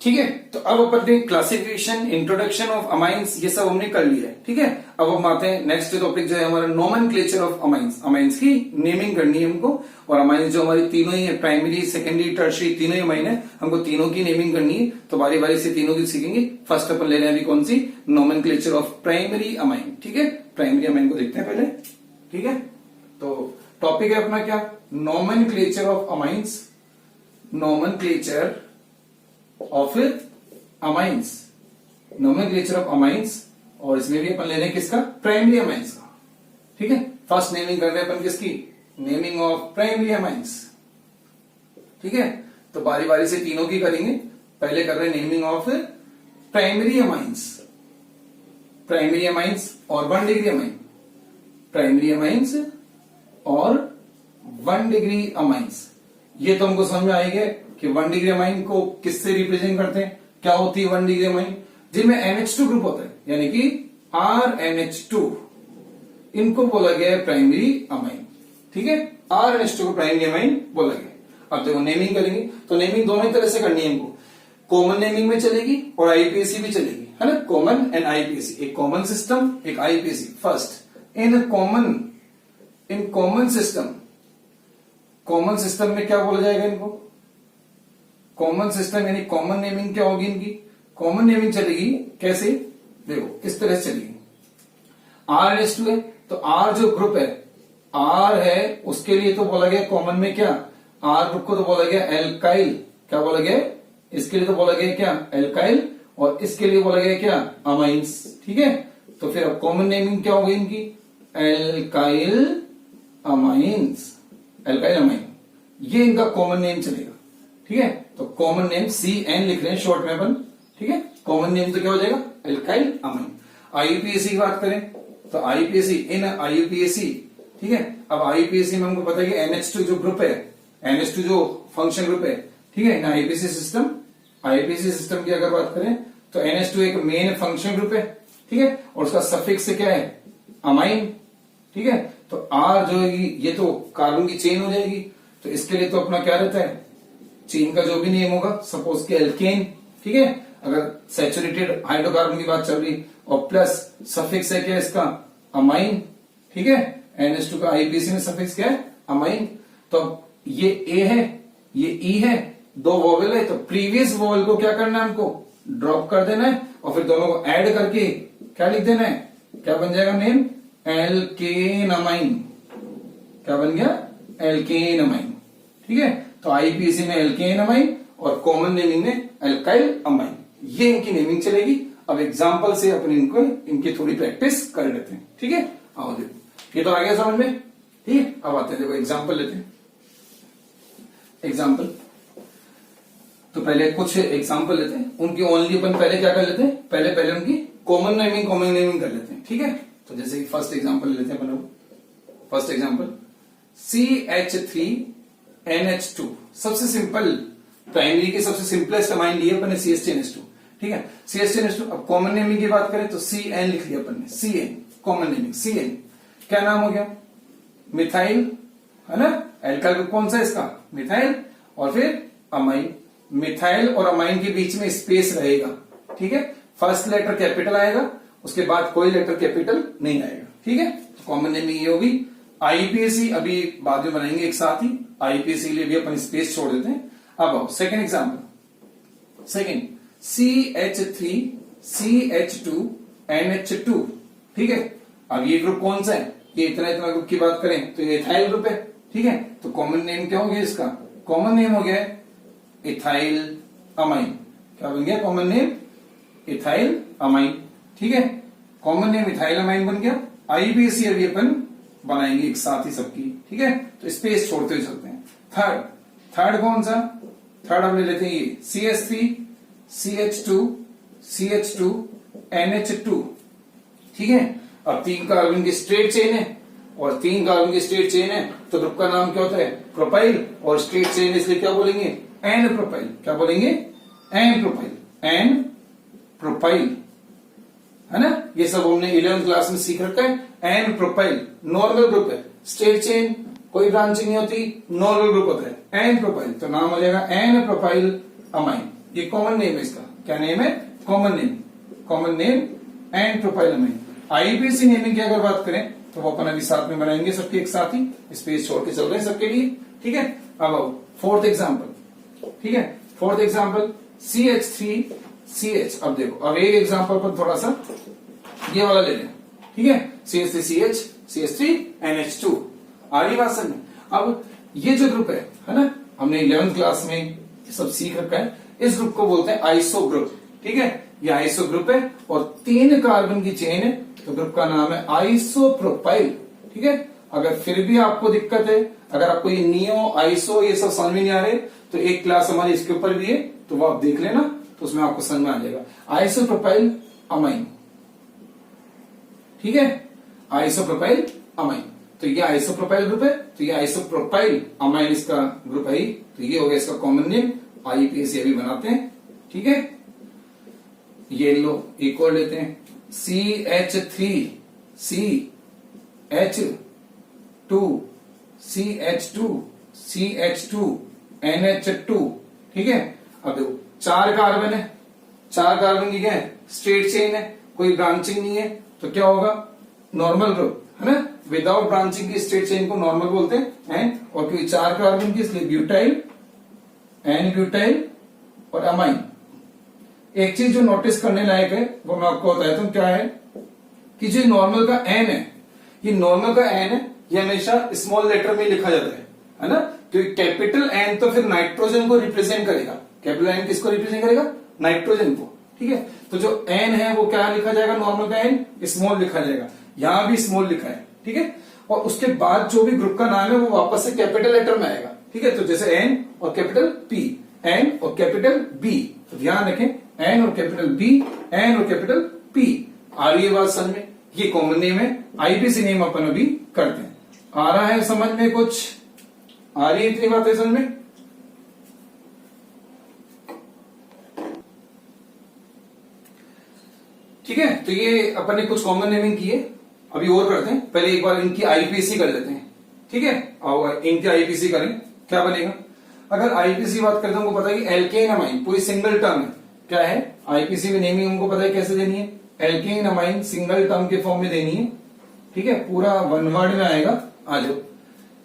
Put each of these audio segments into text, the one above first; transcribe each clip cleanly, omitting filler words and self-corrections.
ठीक है। तो अब अपन ने क्लासिफिकेशन, इंट्रोडक्शन ऑफ अमाइंस ये सब हमने कर लिया है। ठीक है, अब हम आते हैं नेक्स्ट टॉपिक जो है हमारा नोमेनक्लेचर ऑफ अमाइंस। अमाइंस की नेमिंग करनी है हमको, और अमाइंस जो हमारी तीनों ही है, प्राइमरी, सेकेंडरी, टर्शियरी, तीनों ही अमाइन है, हमको तीनों की नेमिंग करनी है। तो बारी बारी से तीनों की सीखेंगे। फर्स्ट अपन ले रहे हैं अभी कौन सी, नोमेनक्लेचर ऑफ प्राइमरी अमाइन। ठीक है, प्राइमरी अमाइन को देखते हैं पहले। ठीक है, तो टॉपिक है अपना क्या, nomenclature of amines, nomenclature of amines, nomenclature of amines. और इसमें भी अपन ले रहे हैं किसका, प्राइमरी अमाइंस का। ठीक है, फर्स्ट नेमिंग कर रहे हैं अपन किसकी, नेमिंग ऑफ प्राइमरी अमाइंस। ठीक है, तो बारी बारी से तीनों की करेंगे। पहले कर रहे हैं naming of primary amines, primary amines और 1 डिग्री अमाइन, प्राइमरी अमाइंस और 1 डिग्री अमाइंस। ये तो हमको समझ में आएगा कि 1 डिग्री अमाइन को किससे रिप्रेजेंट करते हैं, क्या होती है 1 डिग्री अमाइन, जिनमें NH2 ग्रुप होता है, यानी कि RNH2, इनको बोला गया है प्राइमरी अमाइन। ठीक है, RNH2 को प्राइमरी अमाइन बोला गया। अब देखो नेमिंग करेंगे, तो नेमिंग दोनों ही तरह से करनी है हमको, कॉमन नेमिंग में चलेगी और आईपीएसी भी चलेगी, है ना, कॉमन एंड आईपीएसी, एक कॉमन सिस्टम एक IUPAC. First in common system, common system में क्या बोला जाएगा इनको, कॉमन सिस्टम यानी कॉमन नेमिंग क्या होगी इनकी, कॉमन नेमिंग चलेगी कैसे, देखो किस तरह से चलेगी। RNH2 है तो R जो ग्रुप है, R है उसके लिए तो बोला गया कॉमन में क्या, R ग्रुप को तो बोला गया एल्काइल, क्या बोला गया, इसके लिए तो बोला गया क्या एल्काइल, और इसके लिए बोला गया क्या अमाइंस। ठीक है, तो फिर अब कॉमन नेमिंग क्या होगी इनकी, एल्काइल अमाइंस, एल्काइल अमाइन, ये इनका कॉमन नेम चलेगा। ठीक है, तो कॉमन नेम CN लिख रहे हैं शॉर्ट में अपन। ठीक है, कॉमन नेम तो क्या हो जाएगा, एल्काइल अमाइन। आईयूपीएसी की बात करें तो आईयूपीएसी, इन आईयूपीएसी, ठीक है, अब आईयूपीएसी में हमको पता है कि NH2 जो ग्रुप है, NH2 जो फंक्शन ग्रुप है, ठीक है, इन आईयूपीएसी सिस्टम, आईयूपीएसी सिस्टम की अगर बात करें तो NH2 एक मेन फंक्शन ग्रुप है। ठीक है, और उसका सफिक्स क्या है, अमाइन। ठीक है, तो R जो है ये तो कार्बन की चेन हो जाएगी, तो इसके लिए तो अपना क्या रहता है, चेन का जो भी नेम होगा, सपोज के एल्केन। ठीक है, अगर सैचुरेटेड हाइड्रोकार्बन की बात चल रही, और प्लस सफिक्स है क्या इसका, अमाइन। ठीक है, NH2 का आईपीएसी में सफिक्स क्या है, अमाइन। तो ये A है, ये E है, दो वोवेल है, तो प्रीवियस वोवेल को क्या करना है हमको, ड्रॉप कर देना है, और फिर दोनों को ऐड करके क्या लिख देना है, क्या बन जाएगा नेम, एल्केन अमाइन। क्या बन गया, एल्केन अमाइन। ठीक है, तो आईपीएसी में एल्केन अमाइन और कॉमन नेमिंग में एल्काइल अमाइन, ये इनकी नेमिंग चलेगी। अब एग्जांपल से अपन इनको, इनकी थोड़ी प्रैक्टिस कर लेते हैं। ठीक है, आओ देखो, ये तो आ गया समझ में। ठीक है, अब आते हैं, देखो एग्जांपल लेते हैं। एग्जांपल तो पहले कुछ एग्जांपल लेते हैं, उनकी ओनली अपन पहले क्या कर लेते हैं, पहले उनकी कॉमन नेमिंग कर लेते हैं। ठीक है, तो जैसे कि फर्स्ट एग्जांपल लेते हैं अपन, फर्स्ट एग्जांपल CH3NH2, सबसे सिंपल, प्राइमरी की सबसे सिंपलेस्ट अमाइन लिया अपन ने CH3NH2। ठीक है, CH3NH2। अब कॉमन नेमिंग की बात करें तो CN लिख लिया अपन ने, CN कॉमन नेमिंग, CN क्या नाम हो गया, मिथाइल, है ना, एल्काइल ग्रुप कौन सा है इसका, मिथाइल, और फिर अमाइन। मिथाइल और अमाइन के बीच में स्पेस रहेगा। ठीक है, फर्स्ट लेटर कैपिटल आएगा, उसके बाद कोई लेटर कैपिटल नहीं आएगा। ठीक है, तो कॉमन नेमिंग ये होगी। आईपीएसी अभी बाद में बनाएंगे एक साथ ही, आईपीएसी के लिए भी अपन स्पेस छोड़ देते हैं। अब आओ सेकेंड एग्जाम्पल, सेकेंड CH3CH2NH2। ठीक है, अब ये ग्रुप कौन सा है, ये इतना ग्रुप की बात करें तो ये इथाइल ग्रुप है। ठीक है, तो कॉमन नेम क्या हो गया इसका, कॉमन नेम हो गया इथाइल अमाइन। क्या बन गया कॉमन नेम, इथाइल अमाइन। ठीक है, कॉमन नेम इथाइल अमाइन बन गया। आईपीएसी अभी अपन बनाएंगे एक साथ ही सबकी। ठीक है, तो स्पेस छोड़ते हुए चलते हैं। थर्ड कौन सा, थर्ड हम ले लेते हैं ये CH3CH2NH2। ठीक है, अब 3 कार्बन की स्ट्रेट चेन है और 3 कार्बन की स्ट्रेट चेन है, तो ग्रुप का नाम क्या होता है, प्रोपाइल, और स्ट्रेट चेन इसलिए क्या बोलेंगे, एन प्रोपाइल। क्या बोलेंगे, एन प्रोपाइल, एन प्रोपाइल, है ना, ये सब हमने 11th क्लास में सीख रखा है। एन प्रोपाइल नॉर्मल ग्रुप है, स्ट्रेट चेन कोई ब्रांचिंग नहीं होती, नॉर्मल ग्रुप होता है, एन प्रोपाइल, तो नाम हो जाएगा एन प्रोपाइल अमाइन। ये कॉमन नेम है इसका। क्या नेम है? Common name. Common name and propylamine. IUPAC naming की अगर बात करें तो वो अपन अभी साथ में बनाएंगे सबके एक साथ ही, स्पेस छोड़ के चल रहे हैं सबके लिए, ठीक है। अब फोर्थ एग्जाम्पल, ठीक है, फोर्थ एग्जाम्पल CH3CH। अब देखो, अब एक एग्जाम्पल पर थोड़ा सा ये वाला ले लें, ठीक है, CH3CH CH3NH2। आ रही बात समझ में? अब ये जो ग्रुप है ना, हमने 11th क्लास में ये सब सीख रखा है। इस ग्रुप को बोलते हैं आइसो ग्रुप, ठीक है। ये आइसो ग्रुप है और 3 कार्बन की चेन है, तो ग्रुप का नाम है आइसोप्रोपाइल, ठीक है। अगर फिर भी आपको दिक्कत है, अगर आपको ये नियो आइसो ये सब समझ में नहीं आ रहे, तो एक क्लास हमारी इसके ऊपर भी है, तो वो आप देख लेना, तो उसमें आपको समझ में आ जाएगा। आइसोप्रोपाइल अमाइन, ठीक है, आइसोप्रोपाइल अमाइन। तो ये आइसोप्रोपाइल ग्रुप है, तो ये आइसोप्रोपाइल अमाइन इसका ग्रुप है ही, तो ये हो गया इसका कॉमन नेम। आईपीएस ये भी बनाते हैं, ठीक है। ये लो एक और लेते हैं, CH3CH2CH2NH2, ठीक है। अब देखो 4 कार्बन है, 4 कार्बन की क्या है? स्ट्रेट चेन है, कोई ब्रांचिंग नहीं है, तो क्या होगा? नॉर्मल ग्रुप है ना। विदाउट ब्रांचिंग की स्ट्रेट चेन को नॉर्मल बोलते हैं। और क्योंकि 4 कार्बन की, इसलिए ब्यूटाइल, एन ब्यूटाइल और अमाइन। एक चीज जो नोटिस करने लायक है वो मैं आपको बताता हूं, क्या है कि जो नॉर्मल का एन है, ये नॉर्मल का एन है, ये हमेशा स्मॉल लेटर में लिखा जाता है ना। क्योंकि कैपिटल एन तो फिर नाइट्रोजन को रिप्रेजेंट करेगा। कैपिटल एन किसको रिप्रेजेंट करेगा? नाइट्रोजन को, ठीक है। तो जो एन है वो क्या लिखा जाएगा? नॉर्मल का एन स्मॉल लिखा जाएगा, यहां भी स्मॉल लिखा है, ठीक है। और उसके बाद जो भी ग्रुप का नाम है वो वापस से कैपिटल लेटर में आएगा, ठीक है। तो जैसे एन और कैपिटल पी, एन और कैपिटल बी, तो ध्यान रखें, एन और कैपिटल बी, एन और कैपिटल पी। आ रही है बात समझ में? ये कॉमन नेम है, आईपीसी नेम अपन अभी करते हैं। आ रहा है समझ में? कुछ आ रही है इतनी बातें समझ में? ठीक है। तो ये अपन ने कुछ कॉमन नेमिंग की है, अभी और करते हैं। पहले एक बार इनकी आईपीसी कर लेते हैं, ठीक है। और इनकी आईपीसी करें, क्या बनेगा? अगर आईपीसी बात करते हैं, हमको पता है कि एल्केन अमाइन पूरी सिंगल टर्म है। क्या है? आईपीसी में नेमिंग हमको पता है कैसे देनी है। एल्केन अमाइन सिंगल टर्म के फॉर्म में देनी है, ठीक है। पूरा वन वर्ड में आएगा। आ जाओ,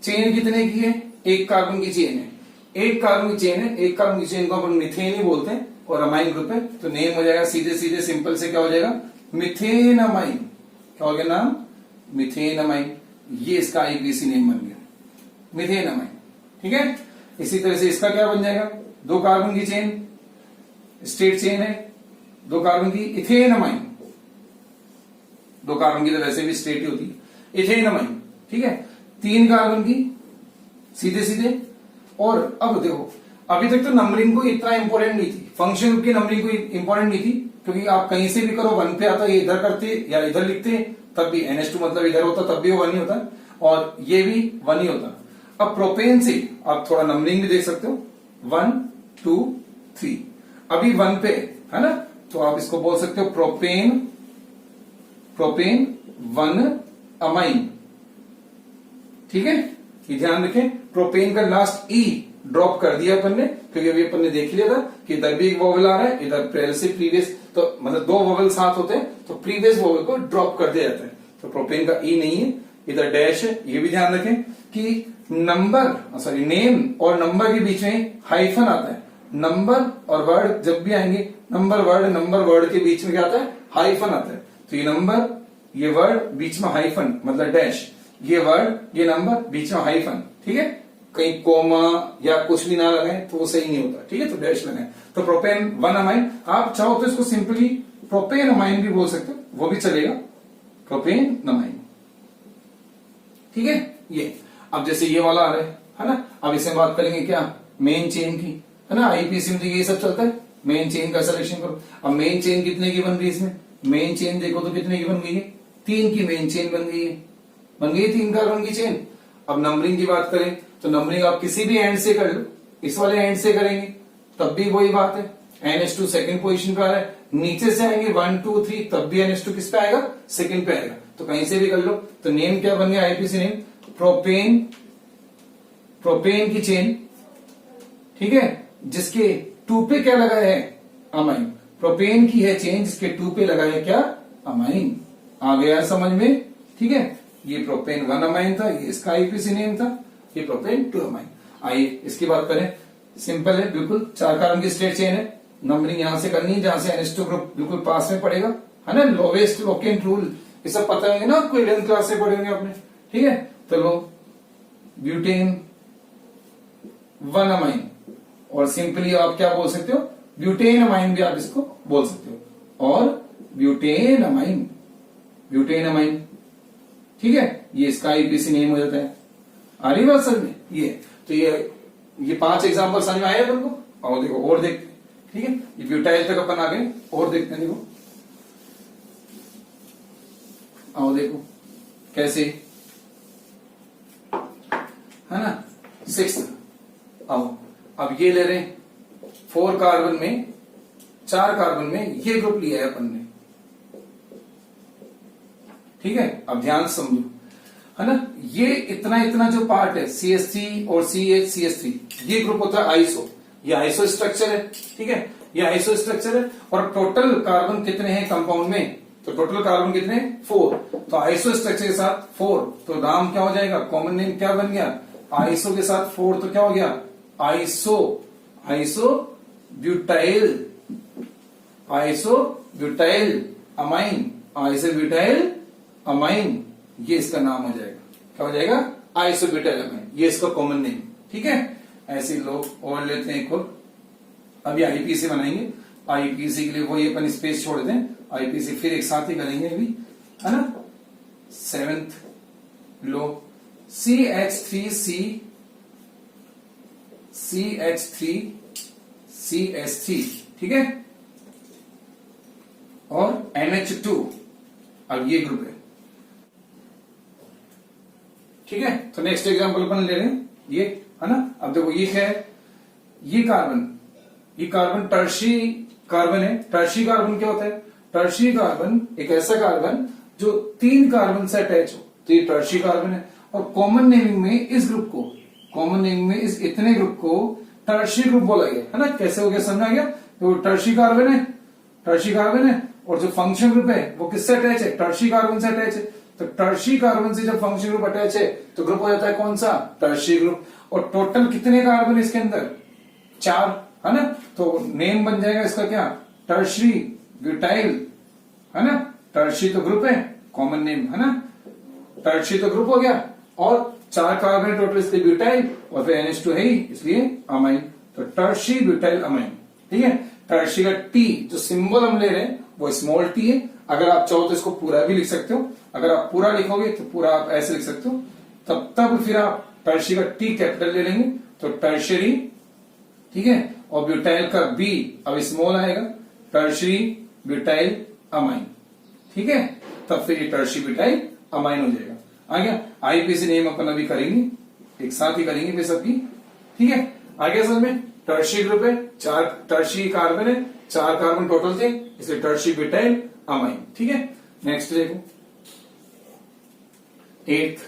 चेन कितने की है? 1 कार्बन की चेन है, 1 कार्बन की चेन है। 1 कार्बन की चेन को अपन मिथेन ही बोलते हैं और अमाइन ग्रुप है, तो नेम हो जाएगा सीधे सीधे सिंपल से क्या हो जाएगा? Methane amine. क्या हो गया नाम? Methane amine. ये इसका आईपीसी नेम बन गया, मिथेन अमाइन, ठीक है। इसी तरह से इसका क्या बन जाएगा? 2 कार्बन की चेन, स्ट्रेट चेन है, 2 कार्बन की इथेन अमाइन। 2 कार्बन की तो वैसे भी स्ट्रेट ही होती है, इथेन अमाइन, ठीक है। 3 कार्बन की सीधे सीधे। और अब देखो, अभी तक तो नंबरिंग को इतना इंपॉर्टेंट नहीं थी, फंक्शन की नंबरिंग को इंपॉर्टेंट नहीं थी, क्योंकि आप कहीं से भी करो 1 पे आता, ये इधर करते या इधर लिखते तब भी NH2 मतलब इधर होता, तब भी वो 1 ही होता, और ये भी 1 ही होता। अब प्रोपेन से आप थोड़ा नंबरिंग भी देख सकते हो, 1 2 3। अभी 1 पे है ना, तो आप इसको बोल सकते हो प्रोपेन, प्रोपेन 1 अमाइन, ठीक है। ये ध्यान रखें, प्रोपेन का लास्ट ई ड्रॉप कर दिया अपन ने, क्योंकि अभी अपन ने देख लिया था कि इधर भी एक वोवल आ रहा है, इधर पहले से प्रीवियस, तो मतलब 2 वोवल साथ होते हैं, तो प्रीवियस वोवल को ड्रॉप कर दिया जाता है। तो प्रोपेन का ई नहीं है, इधर डैश है। ये भी ध्यान रखें कि नंबर, सॉरी, नेम और नंबर के बीच में हाइफन आता है। नंबर और वर्ड जब भी आएंगे, नंबर वर्ड के बीच में क्या आता है? हाइफन आता है। तो ये नंबर, ये वर्ड, बीच में हाइफन मतलब डैश, ये वर्ड, ये नंबर, बीच में हाइफन, ठीक है। कहीं कोमा या कुछ भी ना लगाए तो वो सही नहीं होता, ठीक है। तो डैश लगाए। तो प्रोपेन 1 अमाइन, आप चाहो तो इसको सिंपली प्रोपेन अमाइन भी बोल सकते हो, वो भी चलेगा, प्रोपेन अमाइन, ठीक है। ये अब जैसे ये वाला आ रहा है ना, अब इसे बात करेंगे क्या? मेन चेन की, है ना। आईपीसी में तो ये सब चलता है, मेन चेन का सिलेक्शन करो। अब मेन चेन कितने की बन रही है इसमें? मेन चेन देखो तो कितने की बन गई है? 3 की मेन चेन बन गई है, बन गई 3 कार्बन की चेन। अब नंबरिंग की बात करें तो नंबरिंग आप किसी भी एंड से कर लो, इस वाले एंड से करेंगे तब भी वही बात है। NH2 सेकंड पोजीशन पे आ रहा है, नीचे से आएंगे 1 2 3, तब भी NH2 किस पे आएगा? सेकंड पे आएगा। तो कहीं से भी कर लो। तो नेम क्या बन गया आईपीसी नेम? प्रोपेन, प्रोपेन की चेन, ठीक है, जिसके 2 पे क्या लगाया है, अमाइन। प्रोपेन की है चेन, इसके 2 पे लगाया है क्या, अमाइन। आ गया समझ में, ठीक है। ये प्रोपेन 1 अमाइन था, ये इसका आईपीसी नेम था, ये प्रोपेन 2 अमाइन। आइए इसकी बात करें, सिंपल है बिल्कुल, 4 कार्बन की स्ट्रेट चेन है, नंबरिंग यहां से करनी है जहां से NH2 ग्रुप बिल्कुल पास में पड़ेगा, है ना। लोवेस्ट लोकेंट रूल ये सब पता है ना आपको, 11th क्लास से पढ़ेंगे आपने, ठीक है। तो लो ब्यूटेन 1 अमाइन, और सिंपली आप क्या बोल सकते हो, ब्यूटेन अमाइन भी आप इसको बोल सकते हो, और ब्यूटेन अमाइन, ब्यूटेन अमाइन, ठीक है। ये इसका आईपीसी नेम हो जाता है। आ रही बात समझ में, ये तो ये 5 एग्जाम्पल समझ में आए अपन को। और देखो और देखते हैं, ठीक है। ये ब्यूटाइल तक अपन आ गए, और देखते हैं, देखो आओ देखो कैसे, है ना। 6 आओ, अब ये ले रहे हैं 4 कार्बन में, 4 कार्बन में ये ग्रुप लिया है अपन ने, ठीक है। अब ध्यान से समझो, है ना। ये इतना इतना जो पार्ट है CH3 और CH3, ये ग्रुप होता है आइसो, ये आइसो स्ट्रक्चर है, ठीक है। ये आइसो स्ट्रक्चर है, और टोटल कार्बन कितने हैं कंपाउंड में, तो टोटल कार्बन कितने हैं 4, तो आइसो स्ट्रक्चर के साथ 4, तो नाम क्या हो जाएगा, कॉमन नेम क्या बन गया, आइसो के साथ 4, तो क्या हो गया, iso, iso butyl, iso butyl amine, iso butyl amine, ये इसका नाम हो जाएगा, क्या हो जाएगा, आइसोब्यूटाइल अमाइन, ये इसका कॉमन नेम, ठीक है। ऐसे लोग और लेते हैं एक और, अभी आईपीसी बनाएंगे, आईपीसी के लिए वही अपन स्पेस छोड़ दें, आईपीसी फिर एक साथ ही करेंगे अभी, है ना। 7th लो CH3, ठीक है, और NH2, अब ये ग्रुप है, ठीक है। तो नेक्स्ट एग्जांपल अपन ले रहे हैं, ये है ना। अब देखो ये क्या है, ये कार्बन टर्शी कार्बन है। टर्शी कार्बन क्या होता है, टर्शी कार्बन एक ऐसा कार्बन जो 3 कार्बन से अटैच हो, तो ये टर्शी कार्बन है। और कॉमन नेमिंग में इस ग्रुप को, कॉमन नेमिंग में इस इतने ग्रुप को टर्शी ग्रुप बोला गया, है ना। कैसे हो गया, समझ आ गया। तो टर्शी कार्बन है, टर्शी कार्बन है, और जो फंक्शन ग्रुप है वो किससे अटैच है, टर्शी कार्बन से अटैच है। तो टर्शी कार्बन से जब फंक्शन ग्रुप अटैच है तो ग्रुप हो जाता है कौन सा, टर्शी ग्रुप। और टोटल कितने कार्बन इसके अंदर, 4, है ना। तो नेम बन जाएगा इसका क्या, टर्शी ब्यूटाइल, है ना। टर्शी तो ग्रुप है, कॉमन नेम, है ना। टर्शी तो ग्रुप हो गया, और 4 कार्बन टोटल इसलिए ब्यूटाइल, और फिर NH2 है ही इसलिए अमाइन, तो टर्शी ब्यूटाइल अमाइन, ठीक है। टर्शी का टी जो सिंबल हम ले रहे हैं वो स्मॉल टी है। अगर आप चाहो तो इसको पूरा भी लिख सकते हो, अगर आप पूरा लिखोगे तो पूरा आप ऐसे लिख सकते हो, तब फिर आप टर्शी का टी कैपिटल ले लेंगे, तो टर्शरी, ठीक है। और ब्यूटाइल का बी अब स्मॉल आएगा, टर्शरी ब्यूटाइल अमाइन, ठीक है। तब फिर ये टर्शी ब्यूटाइल अमाइन हो जाएगा। आ गया। आईपीसी नेम अपन अभी करेंगे, एक साथ ही करेंगे फिर सबकी, ठीक है। आ गया समझ में। टर्शी ग्रुप है, 4 टर्शी कार्बन है, 4 कार्बन टोटल थे, इसलिए टर्शी ब्यूटाइल अमाइन, ठीक है। नेक्स्ट देखो 8th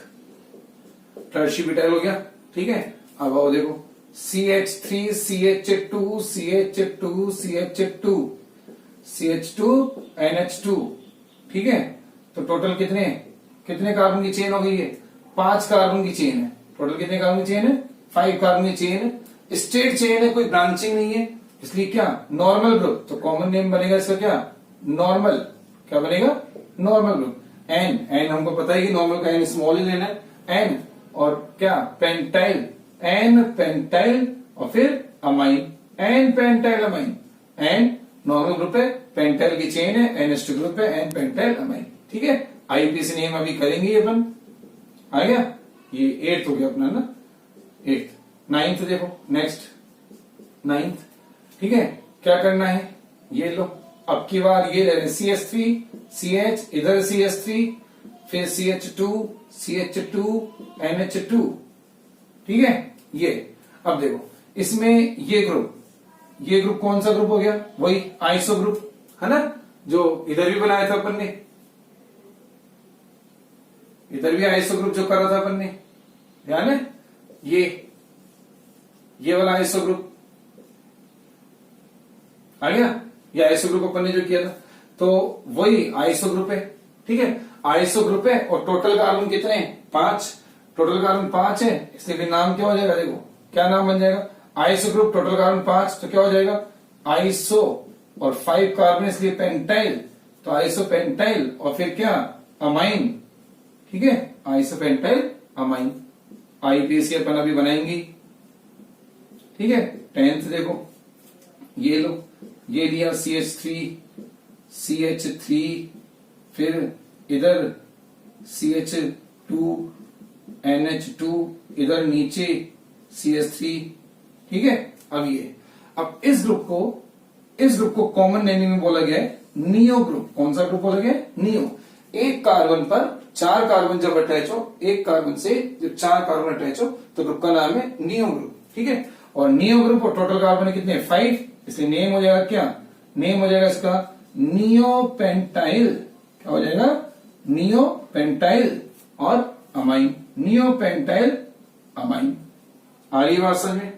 टर्शी ब्यूटाइल हो गया, ठीक है। अब आओ देखो CH3 CH2 CH2 CH2 CH2 NH2, ठीक है। तो टोटल कितने कार्बन की चेन हो गई है, 5 कार्बन की चेन है। टोटल कितने कार्बन की चेन है, 5 कार्बन की चेन है। स्ट्रेट चेन है, कोई ब्रांचिंग नहीं है, इसलिए क्या, नॉर्मल ग्रुप। तो कॉमन नेम बनेगा इसका क्या, नॉर्मल, क्या बनेगा, नॉर्मल ग्रुप। एन हमको पता है कि नॉर्मल का एन स्मॉल ही लेना है, एन और क्या, पेंटाइल, एन पेंटाइल, और फिर amine, n pentyl amine. N normal group है, पेंटाइल की चेन है, NH2 ग्रुप है, एन पेंटाइल अमाइन, ठीक है। आईपीसी नेम अभी करेंगे अपन, आ गया। ये 8th हो गया अपना ना, 8th। 9th देखो, नेक्स्ट 9th, ठीक है। क्या करना है, ये लो, अब की बार ये ले रहे हैं CH3 CH, इधर CH3, फिर CH2 CH2 NH2, ठीक है। ये अब देखो इसमें ये ग्रुप कौन सा ग्रुप हो गया, वही आइसो ग्रुप, है ना, जो इधर भी बनाया था अपन ने, इधर भी आइसो ग्रुप जो करा था अपन ने, ध्यान है। ये वाला आइसो ग्रुप, आ गया। ये आइसो ग्रुप अपन ने जो किया था, तो वही आइसो ग्रुप है, ठीक है। आइसो ग्रुप है और टोटल कार्बन कितने हैं? 5। टोटल कार्बन 5 है, इसलिए फिर नाम क्या हो जाएगा? देखो क्या नाम बन जाएगा? आइसो ग्रुप, टोटल कार्बन 5, तो क्या हो जाएगा? आइसो और 5 कार्बन इसलिए पेंटाइल, तो आइसो पेंटाइल और फिर क्या? अमाइन, ठीक है। Iso pentyl amine. आईपीसी अपन अभी बनाएंगे, ठीक है। 10th देखो, ये लो, ये लिया CH3 फिर इधर CH2NH2, इधर नीचे CH3, ठीक है। अब इस ग्रुप को कॉमन नेमिंग में बोला गया है नियो ग्रुप। कौन सा ग्रुप बोला गया है? नियो। एक कार्बन पर 4 कार्बन जब अटैच हो, एक कार्बन से जब 4 कार्बन अटैच हो, तो ग्रुप का नाम है नियो ग्रुप, ठीक है। और नियो ग्रुप और टोटल कार्बन कितने? 5, इसलिए नेम हो जाएगा क्या? नेम हो जाएगा इसका नियोपेंटाइल। क्या हो जाएगा? नियोपेंटाइल और अमाइन। Neopentyl amine. आ रही है बात समझ में?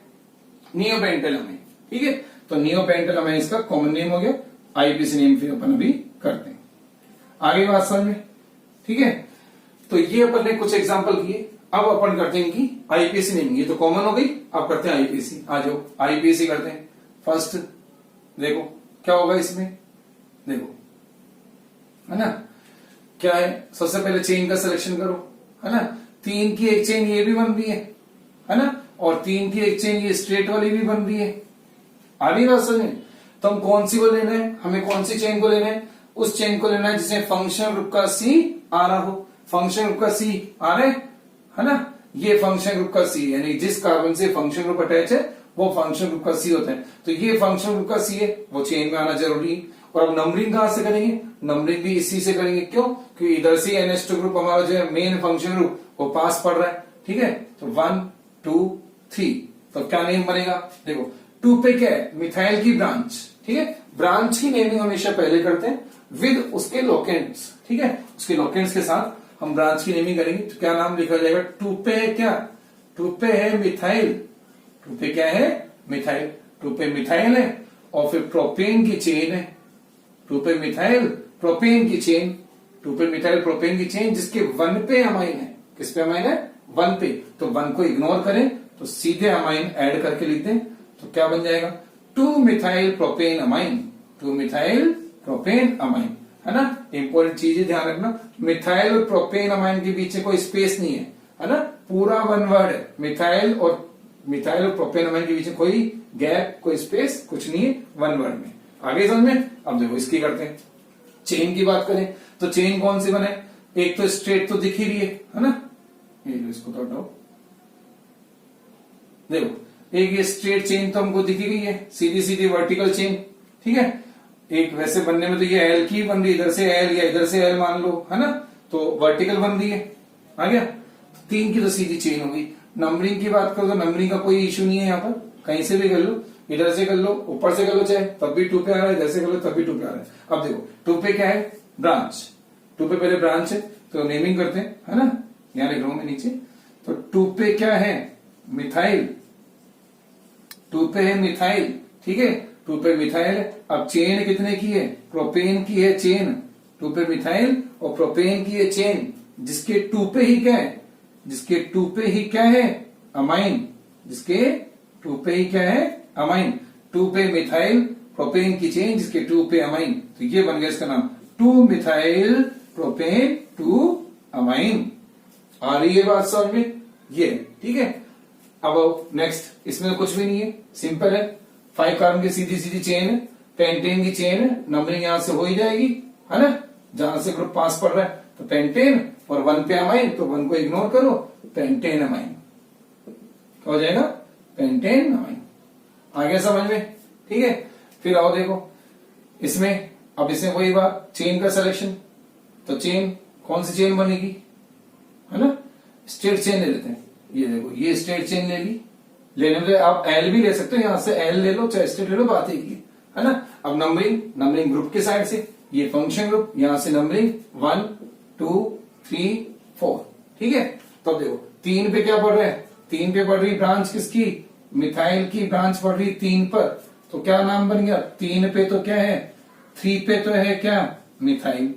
नियोपेंटाइल अमाइन, ठीक है। तो नियोपेंटाइल अमाइन इसका कॉमन नेम हो गया। आईपीसी नेम फिर अपन अभी करते हैं। आगे बात समझ में, ठीक है। तो ये अपन ने कुछ एग्जांपल किए। अब अपन करते हैं कि आईपीसी नेम। ये तो कॉमन हो गई, अब करते हैं आईपीसी। आ जाओ आईपीसी करते हैं। फर्स्ट देखो क्या होगा इसमें, देखो है ना, क्या है? सबसे पहले चेन का सिलेक्शन करो, है ना। 3 की एक चेन ये भी बन रही है ना, और 3 की एक चेन ये स्ट्रेट वाली भी बन रही है। आ रही बात समझ में? तो हम कौन सी को लेना है? हमें कौन सी चेन को लेना है? उस चेन को लेना है जिसमें फंक्शनल ग्रुप का सी आ रहा हो। फंक्शनल ग्रुप का सी आ रहा है ना। ये फंक्शनल ग्रुप का सी, यानी जिस कार्बन से फंक्शनल ग्रुप अटैच है वो फंक्शनल ग्रुप का सी होता है। तो ये फंक्शनल ग्रुप का सी है, वो चेन में आना जरूरी है। और अब नंबरिंग कहां से करेंगे? नंबरिंग भी इसी से करेंगे। क्यों? क्योंकि इधर से NH2 ग्रुप हमारा जो है मेन फंक्शनल ग्रुप वो पास पड़ रहा है, ठीक है। तो 1 2 3, तो क्या नेम बनेगा? देखो 2 पे क्या है? मिथाइल की ब्रांच, ठीक है। ब्रांच की नेमिंग हमेशा पहले करते हैं विद उसके लोकेंट्स, ठीक है। उसके लोकेंट्स के साथ हम ब्रांच की नेमिंग करेंगे। तो क्या नाम लिखा जाएगा? 2 पे है क्या? 2 पे है मिथाइल। 2 पे क्या है? मिथाइल। 2 पे मिथाइल है और फिर प्रोपेन की चेन है। 2 पे मिथाइल प्रोपेन की चेन, 2 पे मिथाइल प्रोपेन की चेन जिसके 1 पे अमाइन है। किस पे अमाइन है? 1 पे। तो 1 को इग्नोर करें तो सीधे अमाइन ऐड करके लिख दें, तो क्या बन जाएगा? 2 methyl propane amine. 2 methyl propane amine, है ना। इंपॉर्टेंट चीज है, ध्यान रखना, मिथाइल और प्रोपेन अमाइन के बीच कोई स्पेस नहीं है ना। पूरा 1 वर्ड है। मिथाइल और प्रोपेन अमाइन के बीच कोई गैप, कोई स्पेस कुछ नहीं है 1 वर्ड में। आगे समझ में? अब देखो इसकी करते हैं। चेन की बात करें तो चेन कौन सी बने? एक तो स्ट्रेट तो दिख ही रही है ना। ये लो, इसको तो हटाओ। देखो एक ये स्ट्रेट चेन तो हमको दिखी गई है, सीधी सीधी वर्टिकल चेन, ठीक है। एक वैसे बनने में तो ये एल की बन रही है, इधर से एल या इधर से एल मान लो, है ना। तो वर्टिकल बन रही है। आ गया? 3 की तो सीधी चेन होगी। नंबरिंग की बात करो तो नंबरिंग का कोई इश्यू नहीं है। यहाँ पर कहीं से भी कर लो, इधर से कर लो, ऊपर से कर लो, चाहे तब भी 2 पे आ रहा है, इधर से कर लो तब भी 2 पे आ रहा है। अब देखो 2 पे क्या है? ब्रांच। 2 पे पहले ब्रांच है तो नेमिंग करते हैं, है ना। यहां लिख रहा हूं मैं नीचे। तो 2 पे क्या है? मिथाइल। 2 पे है मिथाइल, ठीक है। 2 पे मिथाइल है। अब चेन कितने की है? प्रोपेन की है चेन। 2 पे मिथाइल और प्रोपेन की है चेन, जिसके 2 पे ही क्या है? जिसके 2 पे ही क्या है? अमाइन। जिसके 2 पे ही क्या है? अमाइन। 2 पे मिथाइल प्रोपेन की चेन जिसके 2 पे अमाइन, तो ये बन गया इसका नाम 2 मिथाइल प्रोपेन 2 अमाइन। आ रही है बात समझ में? ये ठीक है। अब नेक्स्ट, इसमें कुछ भी नहीं है, सिंपल है। 5 कार्बन की सीधी सीधी चेन है, पेंटेन की चेन है, नंबरिंग यहां से हो ही जाएगी, है ना। जहां से ग्रुप पास पड़ रहा है तो पेंटेन और 1 पे अमाइन, तो 1 को इग्नोर करो, पेंटेन अमाइन क्या हो जाएगा? Pentane amine. आ गया समझ में? ठीक है। फिर आओ देखो इसमें, अब इसमें वही बात, चेन का सिलेक्शन। तो चेन कौन सी चेन बनेगी, है ना। स्ट्रेट चेन ले लेते हैं। ये देखो, ये स्ट्रेट चेन ले ली, लेने में आप एल भी ले सकते हो, यहां से एल ले लो चाहे स्ट्रेट ले लो, बात एक ही है ना। अब नंबरिंग ग्रुप के साइड से, ये फंक्शन ग्रुप, यहां से नंबरिंग 1 2 3 4, ठीक है। तो देखो 3 पे क्या पढ़ रहे हैं? 3 पे पढ़ रही ब्रांच किसकी? मिथाइल की ब्रांच पढ़ रही 3 पर, तो क्या नाम बन गया, 3 पे तो क्या है, 3 पे तो है क्या, मिथाइल,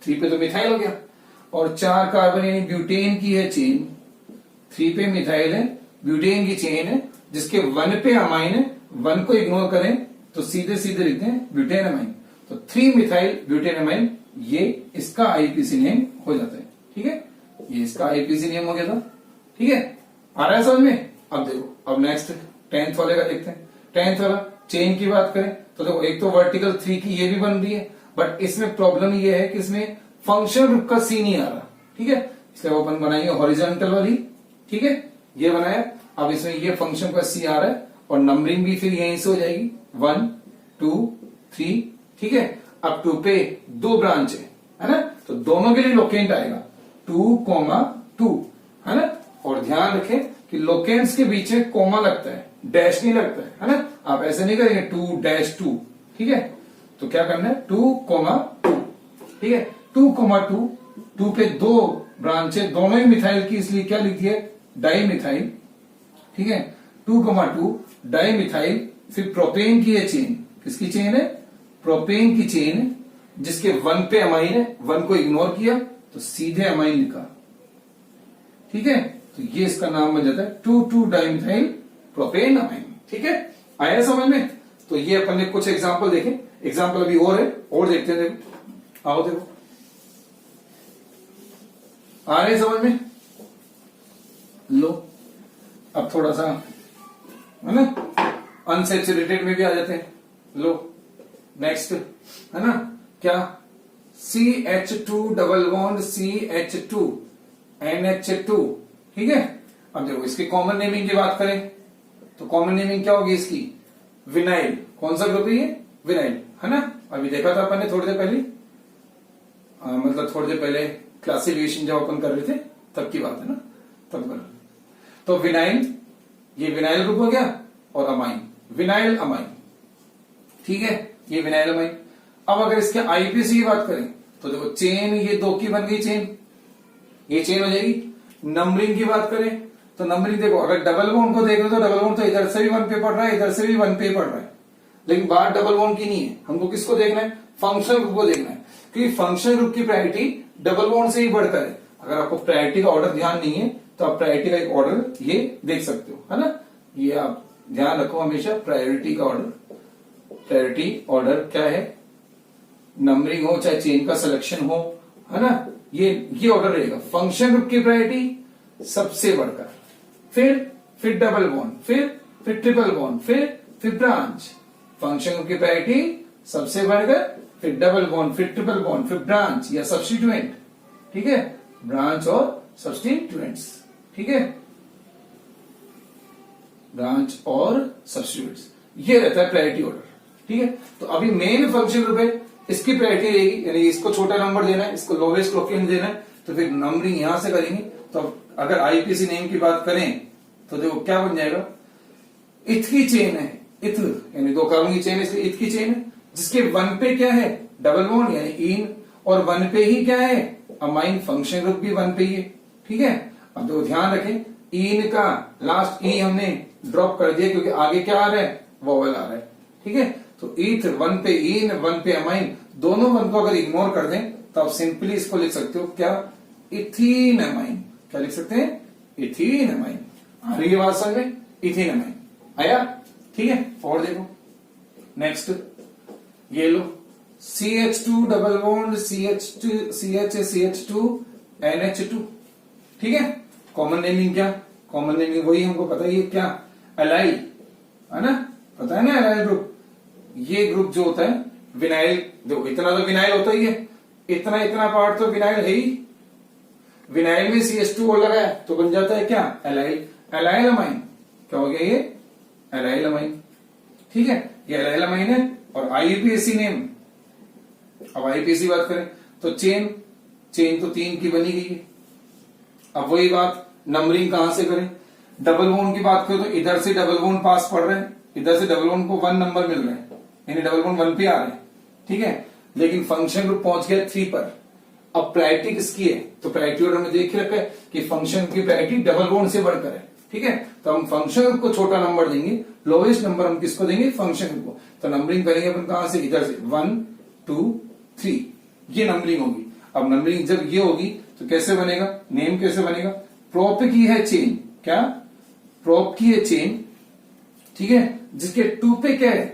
3 पे तो मिथाइल हो गया। और 4 कार्बन यानी ब्यूटेन की है चेन, 3 पे मिथाइल है, ब्यूटेन की चेन है, जिसके 1 पे अमाइन है, 1 को इग्नोर करें तो सीधे सीधे लिखते हैं ब्यूटेन अमाइन। तो 3 मिथाइल ब्यूटेन अमाइन, ये इसका आईपीसी नेम हो जाता है। ठीक है, ये इसका आईपीसी नेम हो गया था। ठीक है, आ रहा है समझ में। अब देखो, अब नेक्स्ट 10th वाले का देखते हैं। 10th वाला चेन की बात करें तो देखो, एक तो वर्टिकल 3 की ये भी बन रही है, बट इसमें प्रॉब्लम ये है कि इसमें फंक्शन ग्रुप का सी नहीं आ रहा। ठीक है, इसलिए वो अपन बनाएंगे हॉरिजॉन्टल वाली। ठीक है, ये बनाया। अब इसमें ये फंक्शन का सी आ रहा है और नंबरिंग भी फिर यहीं से हो जाएगी 1 2 3। ठीक है, अब 2 पे 2 ब्रांच है ना, तो दोनों के लिए लोकेंट आएगा 2,2, है ना। और ध्यान रखें कि लोकेंट्स के बीच में कोमा लगता है, डैश नहीं लगता है ना। आप ऐसे नहीं करेंगे 2-2। ठीक है, तो क्या करना है 2,2। ठीक है, 2,2, 2 पे 2 ब्रांच है, दोनों ही मिथाइल की, इसलिए क्या लिखी है, डाई मिथाइल। ठीक है, 2,2 डाई मिथाइल। फिर प्रोपेन की है चेन, किसकी चेन है, प्रोपेन की चेन है, जिसके 1 पे अमाइन है, 1 को इग्नोर किया तो सीधे अमाइन लिखा। ठीक है, तो ये इसका नाम बन जाता है 2,2 डाइमिथाइल प्रोपेन अमाइन। ठीक है, आया समझ में। तो ये अपन ने कुछ एग्जांपल देखे, एग्जांपल अभी और है, और देखते हैं। देखो, आओ देखो, आ रहे समझ में। लो, अब थोड़ा सा है ना अनसेचुरेटेड में भी आ जाते हैं। लो नेक्स्ट, है ना, क्या, CH2 double bond CH2 NH2। ठीक है, अब देखो इसकी कॉमन नेमिंग की बात करें तो कॉमन नेमिंग क्या होगी इसकी, विनाइल। कौन सा ग्रुप है ये, विनाइल, है ना। अभी देखा था अपन ने थोड़ी देर पहले, मतलब थोड़ी देर पहले क्लासिफिकेशन जब अपन कर रहे थे तब की बात है ना, तब कर रहे। तो विनाइल, ये विनाइल ग्रुप हो गया, और अमाइन, विनाइल अमाइन। ठीक है, ये विनाइल अमाइन। अब अगर इसके आईपीसी की बात करें तो देखो, चेन ये 2 की बन गई चेन, ये चेन हो जाएगी। नंबरिंग की बात करें तो नंबरिंग देखो, अगर डबल बॉन्ड को देख रहे हो तो डबल बॉन्ड तो इधर से भी 1 पे पड़ रहा है, इधर से भी 1 पे पड़ रहा है, लेकिन बात डबल बॉन्ड की नहीं है। हमको किसको देखना है, फंक्शनल ग्रुप को देखना है, क्योंकि फंक्शनल ग्रुप की प्रायोरिटी डबल बॉन्ड से ही बढ़कर है। अगर आपको प्रायोरिटी का ऑर्डर ध्यान नहीं है तो आप प्रायोरिटी का एक ऑर्डर ये देख सकते हो, है ना। ये आप ध्यान रखो हमेशा, प्रायोरिटी का ऑर्डर, प्रायोरिटी ऑर्डर क्या है, नंबरिंग हो चाहे चेन का सिलेक्शन हो, है ना, ये ऑर्डर रहेगा। फंक्शन ग्रुप की प्रायोरिटी सबसे बढ़कर, फिर डबल बॉन्ड, फिर ट्रिपल बॉन्ड, फिर ब्रांच। फंक्शन ग्रुप की प्रायोरिटी सबसे बढ़कर, फिर डबल बॉन्ड, फिर ट्रिपल बॉन्ड, फिर ब्रांच या सब्स्टिट्यूएंट। ठीक है, ब्रांच और सब्स्टिट्यूएंट्स। ठीक है, ब्रांच और सब्स्टिट्यूएंट्स, ये रहता है प्रायोरिटी ऑर्डर। ठीक है, तो अभी मेन फंक्शन ग्रुप है, इसकी प्रायोरिटी रहेगी, यानी इसको छोटा नंबर देना है, इसको लोवेस्ट लोकेंट देना है, तो फिर नंबरिंग यहां से करेंगे। तो अगर आईपीसी नेम की बात करें तो देखो क्या बन जाएगा, इथ की चेन है, इथ यानी 2 कार्बन की चेन है, इसलिए इथ की चेन है, जिसके 1 पे क्या है, डबल बॉन्ड यानी इन, और 1 पे ही क्या है, अमाइन। फंक्शन ग्रुप भी 1 पे ही है। ठीक है, अब तो ध्यान रखें, इन का लास्ट ई हमने ड्रॉप कर दिया क्योंकि आगे क्या आ रहा है, वोवेल आ रहा है। ठीक है, तो ईथ 1 पे इन, 1 पे अमाइन, दोनों 1 को अगर इग्नोर कर दें तो आप सिंपली इसको लिख सकते हो क्या, इथीन अमाइन। क्या लिख सकते हैं, इथीन अमाइन। आ रही है बात समझ में, इथीन अमाइन आया। ठीक है, और देखो नेक्स्ट, ये लो CH2 double bond CH2 NH2। ठीक है, कॉमन नेमिंग क्या, कॉमन नेमिंग वही हमको पता ही है क्या, एलाइल, है ना, पता है ना एलाइल ग्रुप। ये ग्रुप जो होता है विनाइल, देखो इतना तो विनाइल होता ही है, इतना पार्ट तो विनाइल है ही। विनाइल में CH2 और लगा है तो बन जाता है क्या, एलाइल, एलाइल अमाइन। क्या हो गया ये, एलाइल अमाइन। ठीक है, ये एलाइल अमाइन है। और आईपीसी नेम, अब आईपीसी बात करें तो चेन तो 3 की बनी गई है। अब वही बात, नंबरिंग कहां से करें, डबल बॉन्ड की बात करें तो इधर से डबल बॉन्ड पास पड़ रहे हैं, इधर से डबल बॉन्ड को 1 नंबर मिल रहा है, यानी डबल बॉन्ड 1 पे आ रहे हैं। ठीक है, लेकिन फंक्शन ग्रुप पहुंच गया 3 पर। अब प्रायोरिटी किसकी है, तो प्रायोरिटी ऑर्डर में देख रखा है कि फंक्शन की प्रायोरिटी डबल बॉन्ड से बढ़कर है। ठीक है, तो हम फंक्शन ग्रुप को छोटा नंबर देंगे, लोवेस्ट नंबर हम किसको देंगे, फंक्शन ग्रुप को। तो नंबरिंग करेंगे अपन कहां से, इधर से 1 2 3, ये नंबरिंग होगी। अब नंबरिंग जब ये होगी तो कैसे बनेगा, नेम कैसे बनेगा, प्रोप की है चेन, क्या प्रोप की है चेन, ठीक है, जिसके 2 पे क्या है,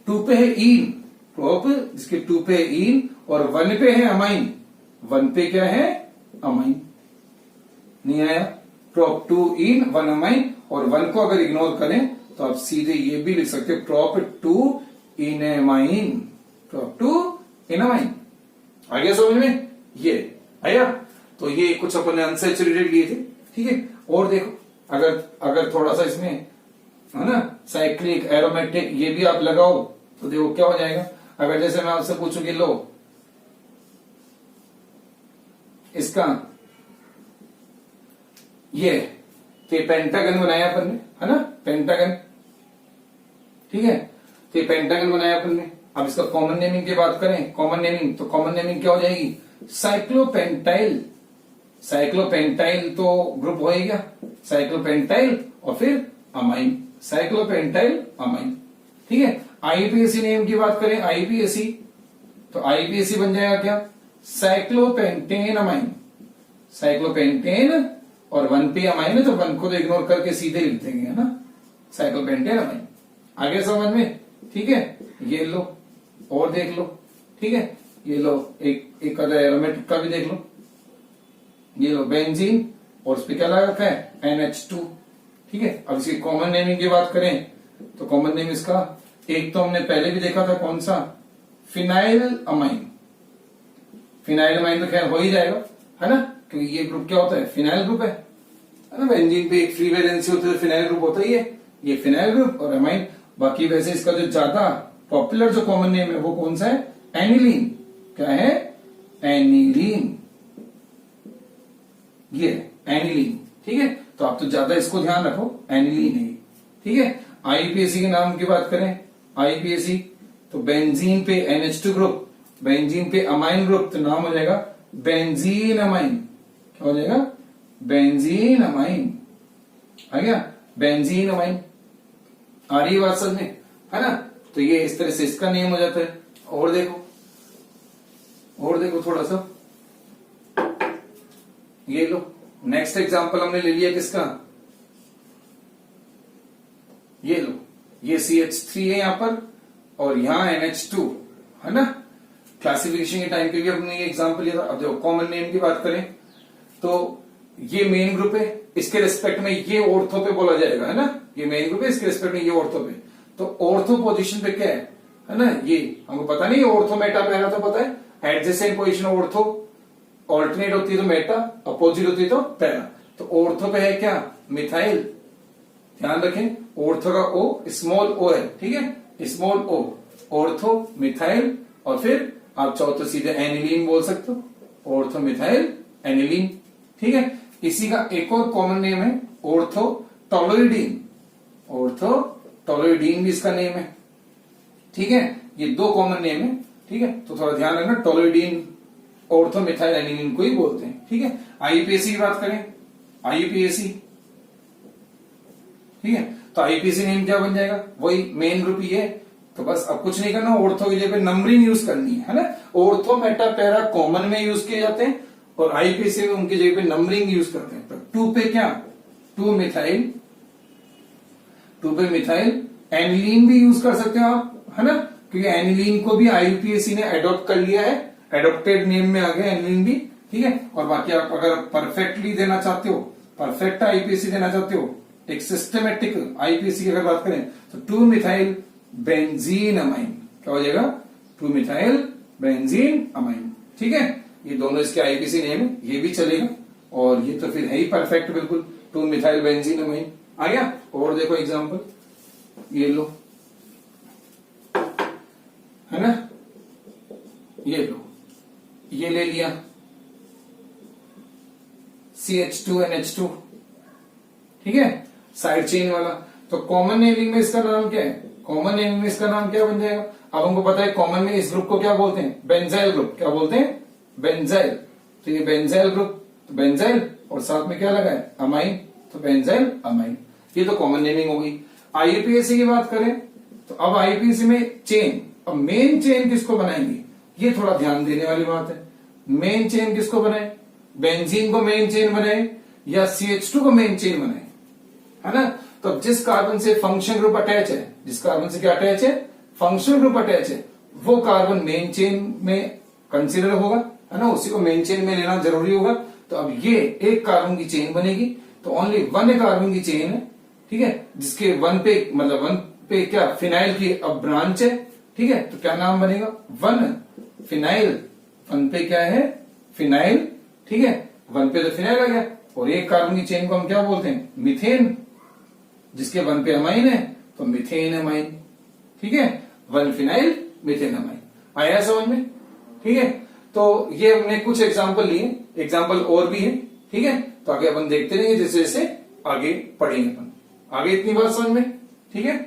2 पे है इन, प्रोप जिसके 2 पे है इन और 1 पे है अमाइन, 1 पे क्या है अमाइन, नहीं आया, प्रोप 2 इन 1 अमाइन, और 1 को अगर इग्नोर करें तो आप सीधे ये भी लिख सकते हैं प्रोप 2 इन अमाइन, प्रोप 2 इन अमाइन। आ गया समझ में, ये आया। तो ये कुछ अपन ने अनसैचुरेटेड लिए थे, ठीक है। और देखो अगर थोड़ा सा इसमें है ना साइक्लिक एरोमेटिक ये भी आप लगाओ तो देखो क्या हो जाएगा। अगर जैसे मैं आपसे पूछूं कि लो इसका ये पेंटागन बनाया अपन ने, है ना, पेंटागन, ठीक है, तो ये पेंटागन बनाया अपन ने। अब इसका कॉमन नेमिंग की बात करें, कॉमन नेमिंग, तो कॉमन नेमिंग क्या हो जाएगी, साइक्लोपेंटाइल। साइक्लोपेंटाइल तो ग्रुप हो ही गया, साइक्लोपेंटाइल और फिर अमाइन, साइक्लोपेंटाइल अमाइन, ठीक है। आईपीएसी नेम की बात करें, आईपीएसी, तो आईपीएसी बन जाएगा क्या, साइक्लोपेंटेन अमाइन, साइक्लोपेंटेन और 1 पे अमाइन है तो 1 को तो इग्नोर करके सीधे लिख देंगे, है ना, साइक्लोपेंटेन अमाइन। आगे समझ में, ठीक है। ये लो और देख लो, ठीक है, ये लो एक अदर एरोमेटिक का भी देख लो, ये लो बेंजीन और उस पर क्या लगा रखा है NH2, ठीक है। अब इसकी कॉमन नेमिंग की बात करें तो कॉमन नेम इसका एक तो हमने पहले भी देखा था, कौन सा, फिनाइल अमाइन। फिनाइल अमाइन तो खैर हो ही जाएगा, है ना, क्योंकि ये ग्रुप क्या होता है, फिनाइल ग्रुप है ना। बेंजीन पे एक फ्री वैलेंसी होती है, फिनाइल ग्रुप होता ही है, ये फिनाइल ग्रुप और अमाइन। बाकी वैसे इसका जो ज्यादा पॉपुलर जो कॉमन नेम है वो कौन सा है, एनिलीन। क्या है, एनिलीन, ये एनिलीन, ठीक है। तो आप तो ज्यादा इसको ध्यान रखो, एनिलीन है, ठीक है। आईपीएसी के नाम की बात करें, आईपीएसी तो बेंजीन पे NH2 ग्रुप, बेंजीन पे अमाइन ग्रुप, तो नाम हो जाएगा बेंजीन अमाइन। क्या हो जाएगा, बेंजीन अमाइन, आ गया, बेंजीन अमाइन। आ रही बात समझ में, है ना। तो ये इस तरह से इसका नेम हो जाता है। और देखो थोड़ा सा, ये लो नेक्स्ट एग्जांपल हमने ले लिया किसका, ये लो, ये CH3 है यहां पर और यहां NH2, है ना। क्लासिफिकेशन के टाइम पे भी हमने ये एग्जांपल लिया था। अब देखो कॉमन नेम की बात करें तो ये मेन ग्रुप है, इसके रिस्पेक्ट में ये ऑर्थो पे बोला जाएगा, है ना, ये मेन ग्रुप है, इसके रिस्पेक्ट में ये ऑर्थो पे। तो ऑर्थो पोजीशन पे क्या है ना, ये हमको पता नहीं, ऑर्थो मेटा पहला तो पता है, एडजेसेंट पोजीशन ऑर्थो, ऑल्टरनेट होती है तो मेटा, अपोजिट होती है तो पैरा। तो ऑर्थो पे है क्या, मिथाइल, ध्यान रखें ऑर्थो का ओ स्मॉल ओ है, ठीक है, स्मॉल ओ, ऑर्थो मिथाइल, और फिर आप चाहो तो सीधे एनिलीन बोल सकते हो, ऑर्थो मिथाइल एनिलीन, ठीक है। इसी का एक और कॉमन नेम है ऑर्थो टोलोइडीन, ऑर्थो टोलोइडीन भी इसका नेम है, ठीक है। ये दो कॉमन नेम है, ठीक है। तो थोड़ा ध्यान रखना, टोलोइडीन ऑर्थो मिथाइल एनिलीन को ही बोलते हैं, ठीक है। आईपीएसी की बात करें, आईपीएसी, ठीक है, तो आईपीएसी नेम क्या बन जाएगा, वही मेन ग्रुप ही है। तो बस अब कुछ नहीं करना, ऑर्थो की जगह नंबरिंग यूज करनी है ना। ऑर्थो मेटा पैरा कॉमन में यूज किए जाते हैं और आईपीएसी में उनकी जगह पे नंबरिंग यूज करते हैं। तो 2 पे क्या, 2 मिथाइल, 2 पे मिथाइल, एनिलीन भी यूज कर सकते हो आप, है ना, क्योंकि एनिलीन को भी आईपीएसी ने एडॉप्ट कर लिया है, एडॉप्टेड नेम में आ गया एनिलीन भी, ठीक है। और बाकी आप अगर परफेक्टली देना चाहते हो, परफेक्ट आईपीएसी देना चाहते हो, एक सिस्टमेटिक आईपीएसी की अगर बात करें तो 2 मिथाइल बेंजीन अमाइन, क्या हो जाएगा, 2 मिथाइल बेंजीन अमाइन, ठीक है। ये दोनों इसके आईपीएसी नेम है, ये भी चलेगा और ये तो फिर है ही परफेक्ट बिल्कुल, 2 मिथाइल बेंजीन अमाइन आ गया। और देखो एग्जांपल, ये लो, है ना, ये लो, ये ले लिया CH2NH2, ठीक है, साइड चेन वाला। तो कॉमन नेमिंग में इसका नाम क्या है, कॉमन नेमिंग में इसका नाम क्या बन जाएगा। अब हमको पता है कॉमन में इस ग्रुप को क्या बोलते हैं, बेंजाइल ग्रुप, क्या बोलते हैं, बेंजाइल। तो ये बेंजाइल ग्रुप, तो बेंजाइल और साथ में क्या लगा है, अमाइन, तो बेंजाइल अमाइन। ये तो कॉमन नेमिंग होगी। आईयूपीएसी की बात करें तो अब आईयूपीएसी में चेन, अब मेन चेन किसको बनाएंगे, ये थोड़ा ध्यान देने वाली बात है। मेन चेन किसको बनाए, बेंजीन को मेन चेन बनाए या CH2 को मेन चेन बनाए, है ना। तो जिस कार्बन से फंक्शन ग्रुप अटैच है, जिस कार्बन से क्या अटैच है, फंक्शनल ग्रुप अटैच है, वो कार्बन मेन चेन में कंसीडर होगा, है ना, उसी को मेन चेन में लेना जरूरी होगा। तो अब ये एक कार्बन की चेन बनेगी, तो ओनली वन कार्बन की चेन है, ठीक है, जिसके वन पे मतलब वन पे क्या फिनाइल की अब ब्रांच है, ठीक है, तो क्या नाम बनेगा, वन फिनाइल। वन पे क्या है, फिनाइल, ठीक है, वन पे तो फिनाइल आ गया। और एक कार्बन की चेन को हम क्या बोलते हैं, मीथेन, जिसके वन पे अमाइन है तो मीथेन अमाइन, ठीक है, वन फिनाइल मीथेन अमाइन। आया समझ में, ठीक है। तो ये हमने कुछ एग्जाम्पल लिए, एग्जाम्पल और भी है, ठीक है। तो आगे अपन देखते रहेंगे जैसे जैसे आगे पढ़ेंगे अपन। आगे इतनी बात समझ में, ठीक है।